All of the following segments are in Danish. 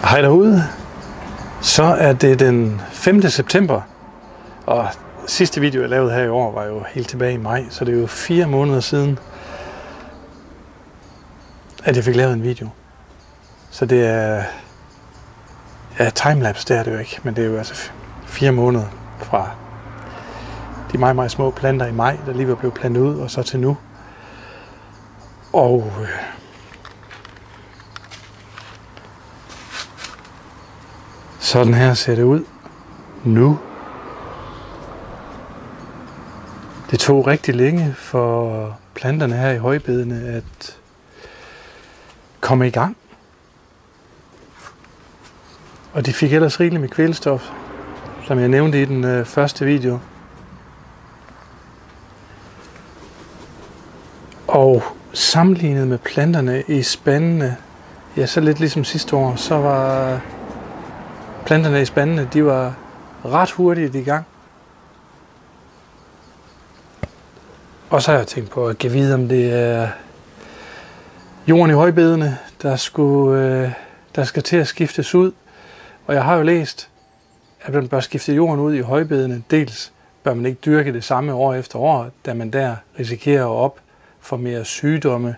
Hej derude. Så er det den 5. september, og sidste video jeg lavede her i år var jo helt tilbage i maj, så det er jo 4 måneder siden, at jeg fik lavet en video. Så det er, ja, timelapse det er det jo ikke, men det er jo altså 4 måneder fra de meget små planter i maj, der lige var blevet plantet ud, og så til nu. Og sådan her ser det ud nu. Det tog rigtig længe for planterne her i højbedene at komme i gang. Og de fik ellers rigeligt med kvælstof, som jeg nævnte i den første video. Og sammenlignet med planterne i spandene, ja, så lidt ligesom sidste år, så var planterne i spandene, de var ret hurtigt i gang. Og så har jeg tænkt på at give videre, om det er jorden i højbedene, der skal til at skiftes ud. Og jeg har jo læst, at man bør skifte jorden ud i højbedene. Dels bør man ikke dyrke det samme år efter år, da man der risikerer at op for mere sygdomme.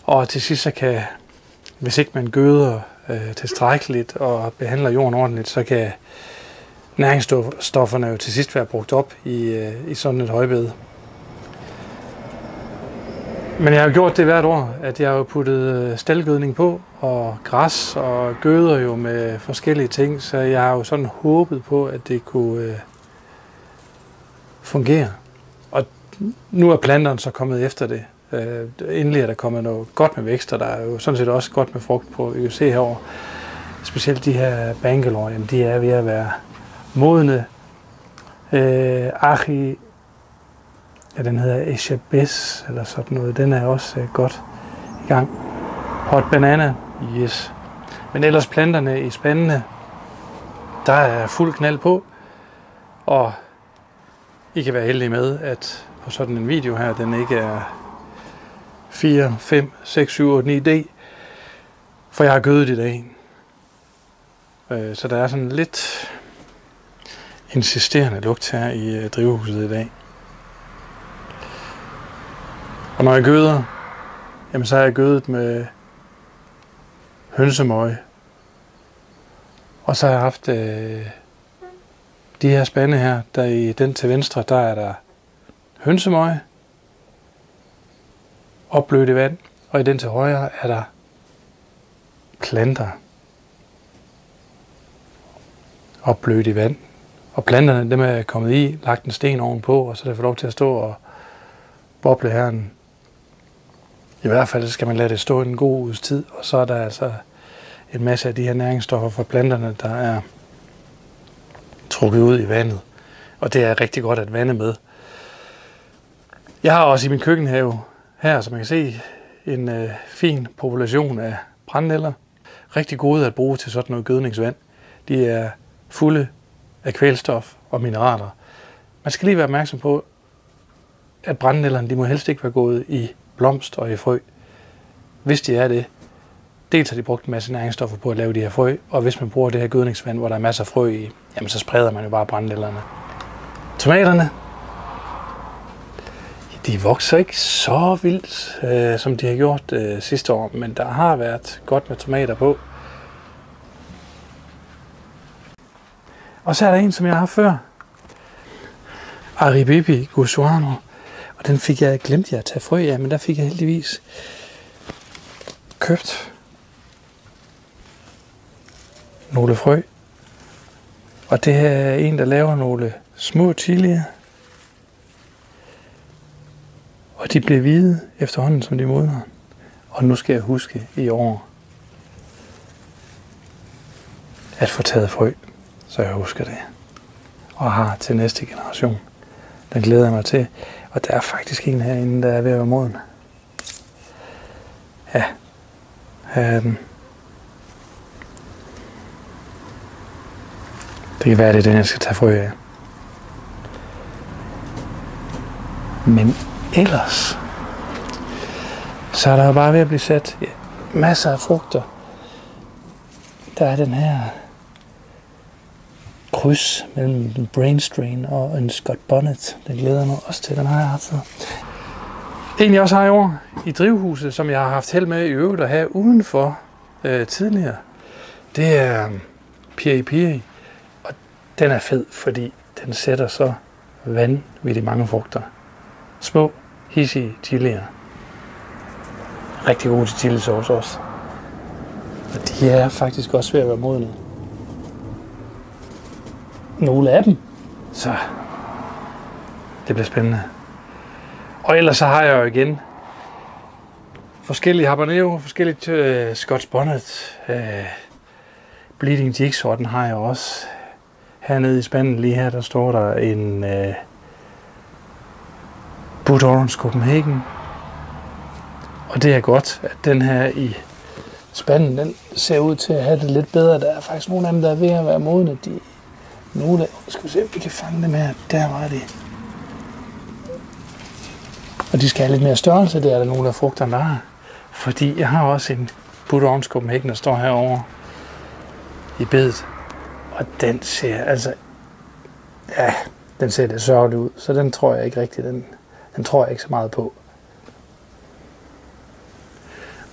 Og til sidst så kan, hvis ikke man gøder tilstrækkeligt og behandler jorden ordentligt, så kan næringsstofferne jo til sidst være brugt op i sådan et højbed. Men jeg har gjort det hvert år, at jeg har puttet staldgødning på, og græs og gøder jo med forskellige ting, så jeg har jo sådan håbet på, at det kunne fungere. Og nu er planterne så kommet efter det. Endelig er der kommet noget godt med vækst, og der er jo sådan set også godt med frugt på. Vi kan se herovre, specielt de her Bangalore, jamen de er ved at være modne. Ja, den hedder Echabes eller sådan noget. Den er også godt i gang. Hot banana, yes. Men ellers planterne i spandene, der er fuld knald på. Og I kan være heldige med, at på sådan en video her, den ikke er 4, 5, 6, 7, 8, 9D. For jeg har gødet i dag. Så der er sådan lidt insisterende lugt her i drivhuset i dag. Og når jeg gøder, jamen så har jeg gødet med hønsemøg. Og så har jeg haft de her spande her, der i den til venstre, der er der hønsemøg, opblødt i vand, og i den til højre er der planter, opblødt i vand. Og planterne, dem er kommet i, lagt en sten ovenpå, og så er det fået lov til at stå og boble her. I hvert fald skal man lade det stå en god uges tid, og så er der altså en masse af de her næringsstoffer fra planterne, der er trukket ud i vandet. Og det er rigtig godt at vande med. Jeg har også i min køkkenhave her, som man kan se, en fin population af brændenælder. Rigtig gode at bruge til sådan noget gødningsvand. De er fulde af kvælstof og mineraler. Man skal lige være opmærksom på, at brændenælderne, de må helst ikke være gået i blomst og i frø. Hvis de er det, dels har de brugt en masse næringsstoffer på at lave de her frø, og hvis man bruger det her gødningsvand, hvor der er masser af frø i, jamen så spreder man jo bare brændenælderne. Tomaterne, de vokser ikke så vildt, som de har gjort sidste år, men der har været godt med tomater på. Og så er der en, som jeg har før. Aribibi Gusuano. Og den fik jeg glemt at tage frø af, men der fik jeg heldigvis købt nogle frø. Og det her er en, der laver nogle små chilier. Og de bliver hvide efterhånden, som de modner. Og nu skal jeg huske i år at få taget frø, så jeg husker det. Og har til næste generation. Den glæder jeg mig til. Og der er faktisk en herinde, der er ved at være moden. Ja, her er den. Det kan være, det er den, jeg skal tage frø af. Men ellers, så er der jo bare ved at blive sat masser af frugter. der er den her kryds mellem en Brainstrain og en Scott Bonnet. Den glæder mig også til, den har jeg haft. En jeg også har i år i drivhuset, som jeg har haft held med i øvrigt at have udenfor tidligere, det er Piri. Og den er fed, fordi den sætter så vanvittigt mange frugter. Små, hissige chilier. Rigtig gode til chilisauce også. Og de er faktisk også ved at være modne. Nogle af dem. Så det bliver spændende. Og ellers så har jeg jo igen forskellige habanero, forskellige Scotch Bonnet, Bleeding Jigsaw, den har jeg også. Hernede i spanden lige her, der står der en Bud Orange Copenhagen. Og det er godt, at den her i spanden, den ser ud til at have det lidt bedre. Der er faktisk nogle af dem, der er ved at være modne. Nogle af, skal vi se, om vi kan fange dem her. Der var de. Og de skal have lidt mere størrelse, det er der nogle af frugterne, der har. Fordi jeg har også en Bud Orange Copenhagen, der står herovre i bedet. Og den ser altså, ja, den ser lidt sørgelig ud. Så den tror jeg ikke rigtig, den tror jeg ikke så meget på.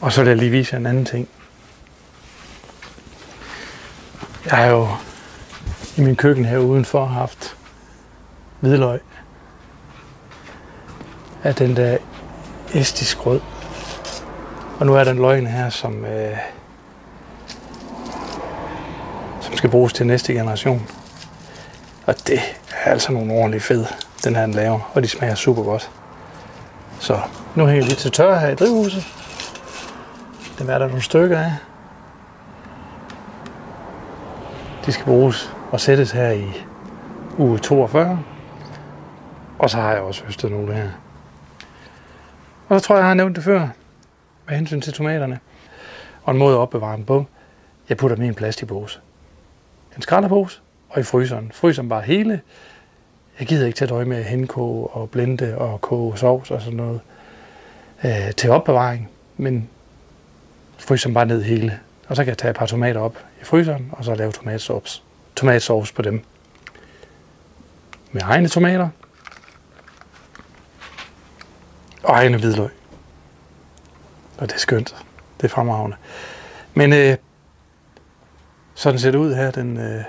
Og så vil jeg lige vise jer en anden ting. Jeg har jo i min køkken her udenfor haft hvidløg af den der estisk rød. Og nu er den løgn her, som skal bruges til næste generation. Og det er altså nogle ordentligt fed, den her den laver, og de smager super godt. Så nu hænger vi til tørre her i drivhuset. Dem er der nogle stykker af. De skal bruges og sættes her i uge 42. Og så har jeg også høstet nogle her. Og så tror jeg har nævnt det før, med hensyn til tomaterne. Og en måde at opbevare dem på. Jeg putter dem i en plastikpose. En skraldepose og i fryseren. Fryseren bare hele. Jeg gider ikke til at døje med at henkoge og blende og koge sovs og sådan noget til opbevaring. Men fryseren bare ned hele. Og så kan jeg tage et par tomater op i fryseren og så lave tomatsauce på dem. Med egne tomater. Og egne hvidløg. Og det er skønt. Det er fremragende. Men sådan ser det ud her den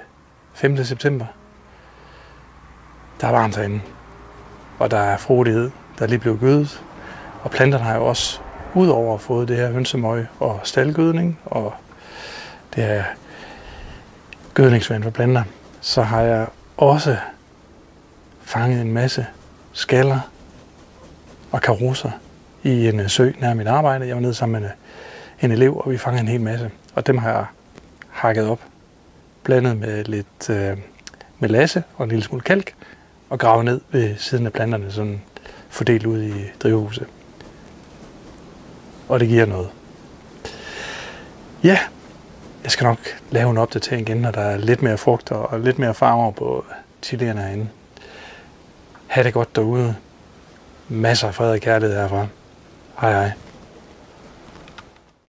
5. september. Der er varmt herinde. Og der er frodighed. Der er lige blevet gødet. Og planterne har jo også udover fået det her hønsemøg og staldgødning. Og det her gødningsvand for planter. Så har jeg også fanget en masse skaller og karusser i en sø nær mit arbejde. Jeg var nede sammen med en elev, og vi fangede en hel masse. Og dem har jeg hakket op, blandet med lidt melasse og en lille smule kalk, og gravet ned ved siden af planterne, sådan fordelt ud i drivhuset. Og det giver noget. Ja, jeg skal nok lave en opdatering igen, når der er lidt mere frugter og lidt mere farver på chilierne herinde. Ha' det godt derude. Masser af fred og kærlighed herfra. Hej hej.